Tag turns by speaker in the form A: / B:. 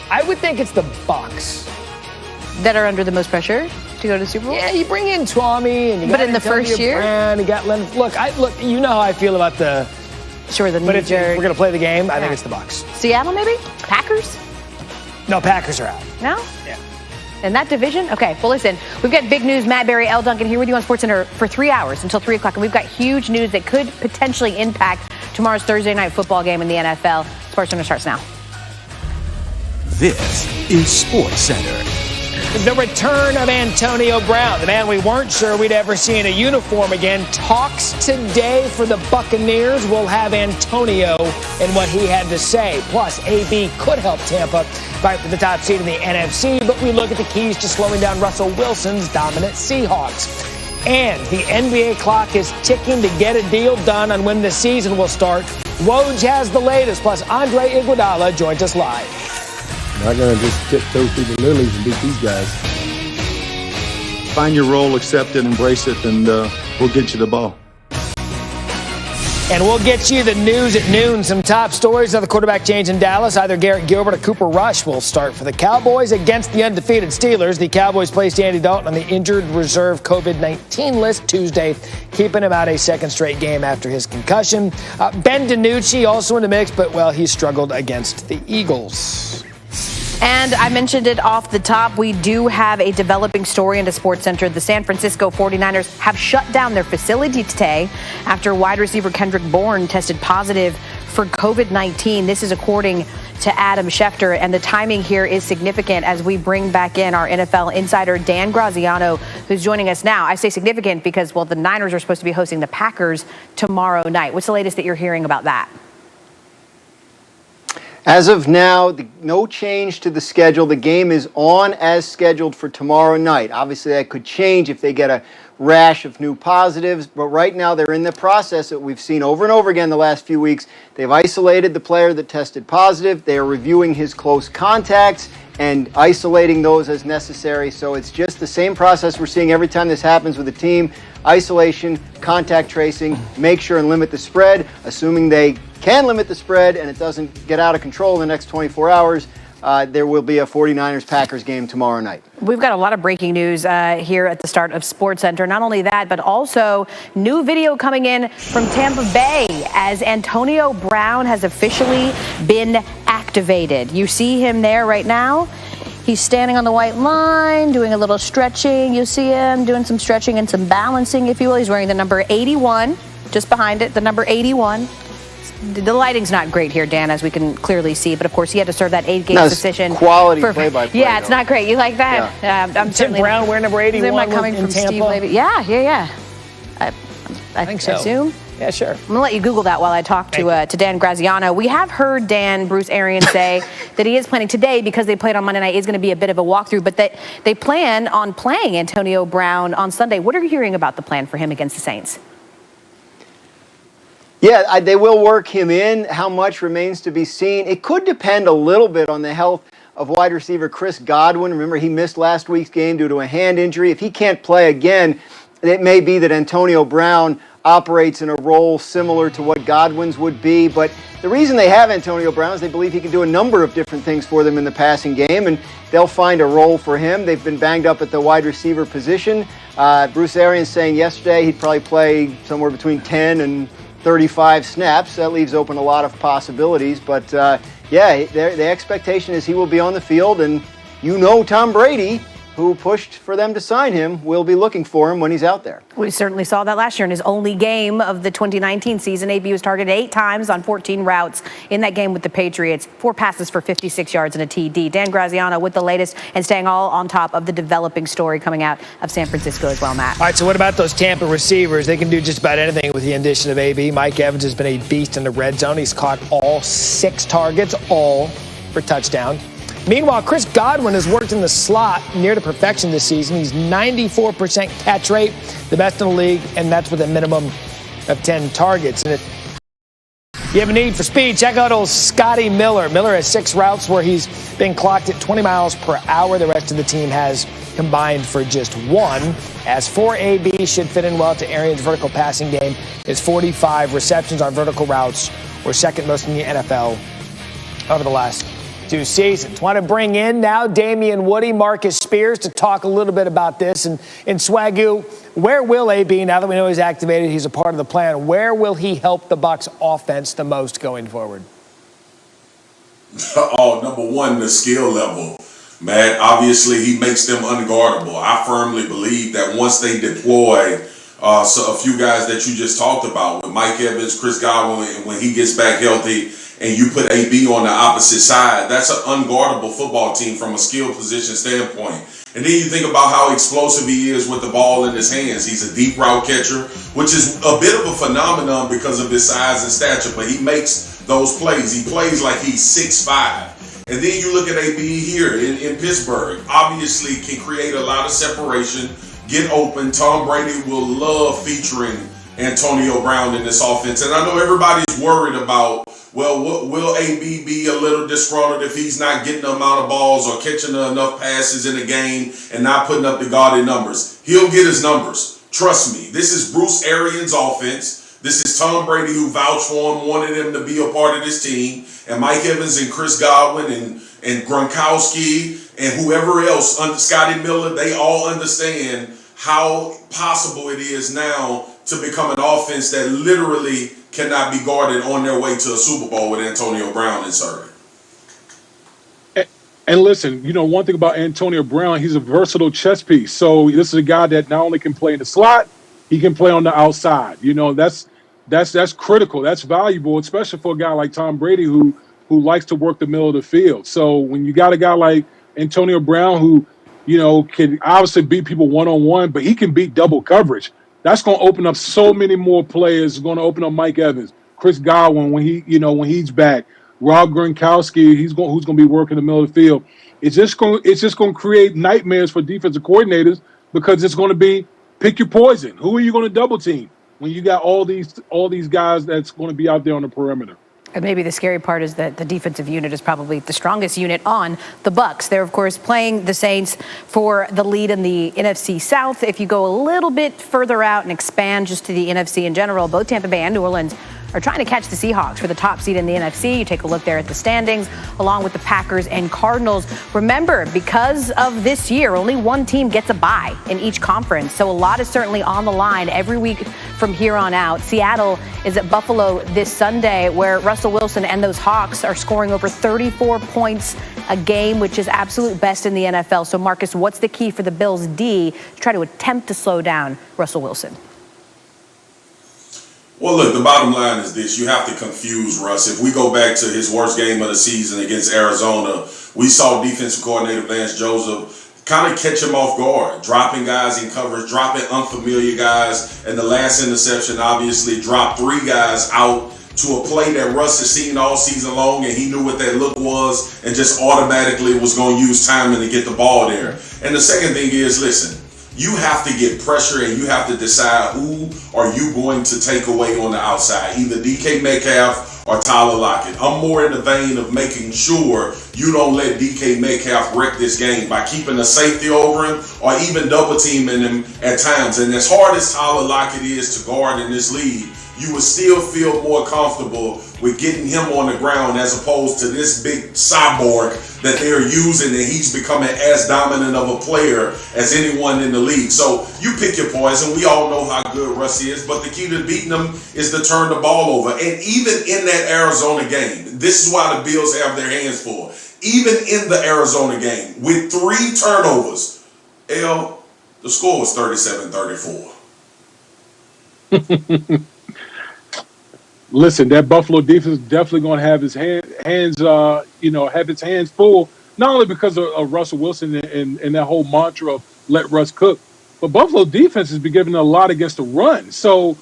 A: I would think it's the Bucs
B: that are under the most pressure to go to the Super Bowl.
A: Yeah, you bring in Tommy and you got
B: but in the first year,
A: Brown, you got Leonard. Look, you know how I feel about the.
B: Sure, the
A: but if we're gonna play the game, I think it's the Bucs.
B: Seattle, maybe Packers.
A: No, Packers are out.
B: No.
A: Yeah.
B: In that division? Okay, well, listen, we've got big news. Matt Berry, L. Duncan here with you on SportsCenter for 3 hours until 3 o'clock. And we've got huge news that could potentially impact tomorrow's Thursday night football game in the NFL. SportsCenter starts now.
C: This is SportsCenter.
A: The return of Antonio Brown, the man we weren't sure we'd ever see in a uniform again, talks today for the Buccaneers. We'll have Antonio and what he had to say. Plus, AB could help Tampa fight for the top seed in the NFC, but we look at the keys to slowing down Russell Wilson's dominant Seahawks. And the NBA clock is ticking to get a deal done on when the season will start. Woj has the latest, plus Andre Iguodala joins us live.
D: Not going to just tiptoe through the lilies and beat these guys.
E: Find your role, accept it, embrace it, and we'll get you the ball.
A: And we'll get you the news at noon. Some top stories of the quarterback change in Dallas. Either Garrett Gilbert or Cooper Rush will start for the Cowboys against the undefeated Steelers. The Cowboys placed Andy Dalton on the injured reserve COVID-19 list Tuesday, keeping him out a second straight game after his concussion. Ben DiNucci also in the mix, but, well, he struggled against the Eagles.
B: And I mentioned it off the top. We do have a developing story into SportsCenter. The San Francisco 49ers have shut down their facility today after wide receiver Kendrick Bourne tested positive for COVID-19. This is according to Adam Schefter. And the timing here is significant as we bring back in our NFL insider, Dan Graziano, who's joining us now. I say significant because, well, the Niners are supposed to be hosting the Packers tomorrow night. What's the latest that you're hearing about that?
F: As of now, no change to the schedule. The game is on as scheduled for tomorrow night. Obviously, that could change if they get a rash of new positives, but right now they're in the process that we've seen over and over again the last few weeks. They've isolated the player that tested positive. They are reviewing his close contacts and isolating those as necessary. So it's just the same process we're seeing every time this happens with a team. Isolation, contact tracing, make sure and limit the spread, assuming they can limit the spread and it doesn't get out of control in the next 24 hours. There will be a 49ers-Packers game tomorrow night.
B: We've got a lot of breaking news here at the start of SportsCenter. Not only that, but also new video coming in from Tampa Bay as Antonio Brown has officially been activated. You see him there right now. He's standing on the white line, doing a little stretching. You see him doing some stretching and some balancing, if you will. He's wearing the number 81, just behind it, the number 81. The lighting's not great here, Dan, as we can clearly see. But, of course, he had to serve that 8-game suspension.
F: Quality play-by-play.
B: Yeah, it's not great. You like that?
F: Yeah.
B: I'm
A: Tim Brown wearing number 81
B: coming
A: in
B: from
A: Tampa?
B: Steve Levy. Yeah. I
A: think so.
B: Assume.
A: Yeah, sure.
B: I'm going to let you Google that while I talk to Dan Graziano. We have heard Bruce Arians say that he is planning today, because they played on Monday night, is going to be a bit of a walkthrough, but that they plan on playing Antonio Brown on Sunday. What are you hearing about the plan for him against the Saints?
F: Yeah, they will work him in. How much remains to be seen. It could depend a little bit on the health of wide receiver Chris Godwin. Remember, he missed last week's game due to a hand injury. If he can't play again, it may be that Antonio Brown operates in a role similar to what Godwin's would be. But the reason they have Antonio Brown is they believe he can do a number of different things for them in the passing game, and they'll find a role for him. They've been banged up at the wide receiver position. Bruce Arians saying yesterday he'd probably play somewhere between 10 and 35 snaps. That leaves open a lot of possibilities. But, the expectation is he will be on the field. And Tom Brady, who pushed for them to sign him, will be looking for him when he's out there.
B: We certainly saw that last year in his only game of the 2019 season. AB was targeted 8 times on 14 routes in that game with the Patriots. 4 passes for 56 yards and a TD. Dan Graziano with the latest and staying all on top of the developing story coming out of San Francisco as well, Matt.
A: All right, so what about those Tampa receivers? They can do just about anything with the addition of AB. Mike Evans has been a beast in the red zone. He's caught all 6 targets, all for touchdown. Meanwhile, Chris Godwin has worked in the slot near to perfection this season. He's 94% catch rate, the best in the league, and that's with a minimum of 10 targets. And if you have a need for speed, check out old Scotty Miller. Miller has 6 routes where he's been clocked at 20 miles per hour. The rest of the team has combined for just 1. As for AB, should fit in well to Arians' vertical passing game. His 45 receptions on vertical routes were second most in the NFL over the last 2 seasons. Want to bring in now Damien Woody, Marcus Spears to talk a little bit about this. And Swagoo, where will AB, now that we know he's activated, he's a part of the plan, where will he help the Bucs offense the most going forward?
G: Oh, number one, the skill level. Man, obviously he makes them unguardable. I firmly believe that once they deploy a few guys that you just talked about, with Mike Evans, Chris Godwin, when he gets back healthy, and you put AB on the opposite side, that's an unguardable football team from a skill position standpoint. And then you think about how explosive he is with the ball in his hands. He's a deep route catcher, which is a bit of a phenomenon because of his size and stature, but he makes those plays. He plays like he's 6'5". And then you look at AB here in Pittsburgh, obviously can create a lot of separation, get open. Tom Brady will love featuring Antonio Brown in this offense. And I know everybody's worried about, well, will AB be a little disgruntled if he's not getting the amount of balls or catching enough passes in the game and not putting up the gaudy numbers? He'll get his numbers. Trust me. This is Bruce Arians' offense. This is Tom Brady, who vouched for him, wanted him to be a part of this team. And Mike Evans and Chris Godwin and Gronkowski and whoever else, Scotty Miller, they all understand how possible it is now to become an offense that literally cannot be guarded on their way to a Super Bowl with Antonio Brown inserted.
H: And listen, one thing about Antonio Brown, he's a versatile chess piece. So this is a guy that not only can play in the slot, he can play on the outside. That's critical. That's valuable, especially for a guy like Tom Brady who likes to work the middle of the field. So when you got a guy like Antonio Brown who, can obviously beat people one-on-one, but he can beat double coverage. That's going to open up so many more players. It's going to open up Mike Evans, Chris Godwin when he's back, Rob Gronkowski, who's going to be working the middle of the field. It's just going to create nightmares for defensive coordinators because it's going to be pick your poison. Who are you going to double team when you got all these guys that's going to be out there on the perimeter?
B: And maybe the scary part is that the defensive unit is probably the strongest unit on the Bucs. They're, of course, playing the Saints for the lead in the NFC South. If you go a little bit further out and expand just to the NFC in general, both Tampa Bay and New Orleans are trying to catch the Seahawks for the top seed in the NFC. You take a look there at the standings, along with the Packers and Cardinals. Remember, because of this year, only one team gets a bye in each conference. So a lot is certainly on the line every week from here on out. Seattle is at Buffalo this Sunday, where Russell Wilson and those Hawks are scoring over 34 points a game, which is absolute best in the NFL. So, Marcus, what's the key for the Bills' D to try to attempt to slow down Russell Wilson?
G: Well, look, the bottom line is this. You have to confuse Russ. If we go back to his worst game of the season against Arizona, we saw defensive coordinator Vance Joseph kind of catch him off guard, dropping guys in coverage, dropping unfamiliar guys. And the last interception obviously dropped 3 guys out to a play that Russ has seen all season long, and he knew what that look was and just automatically was going to use timing to get the ball there. And the second thing is, listen, you have to get pressure and you have to decide who are you going to take away on the outside, either DK Metcalf or Tyler Lockett. I'm more in the vein of making sure you don't let DK Metcalf wreck this game by keeping a safety over him or even double teaming him at times. And as hard as Tyler Lockett is to guard in this league, you would still feel more comfortable with getting him on the ground as opposed to this big cyborg that they're using, and he's becoming as dominant of a player as anyone in the league. So you pick your poison. We all know how good Russ is, but the key to beating him is to turn the ball over. And even in that Arizona game, this is why the Bills have their hands full. Even in the Arizona game, with 3 turnovers, the score was 37-34.
H: Listen, that Buffalo defense is definitely going to have his hands full, not only because of Russell Wilson and that whole mantra of let Russ cook, but Buffalo defense has been given a lot against the run. So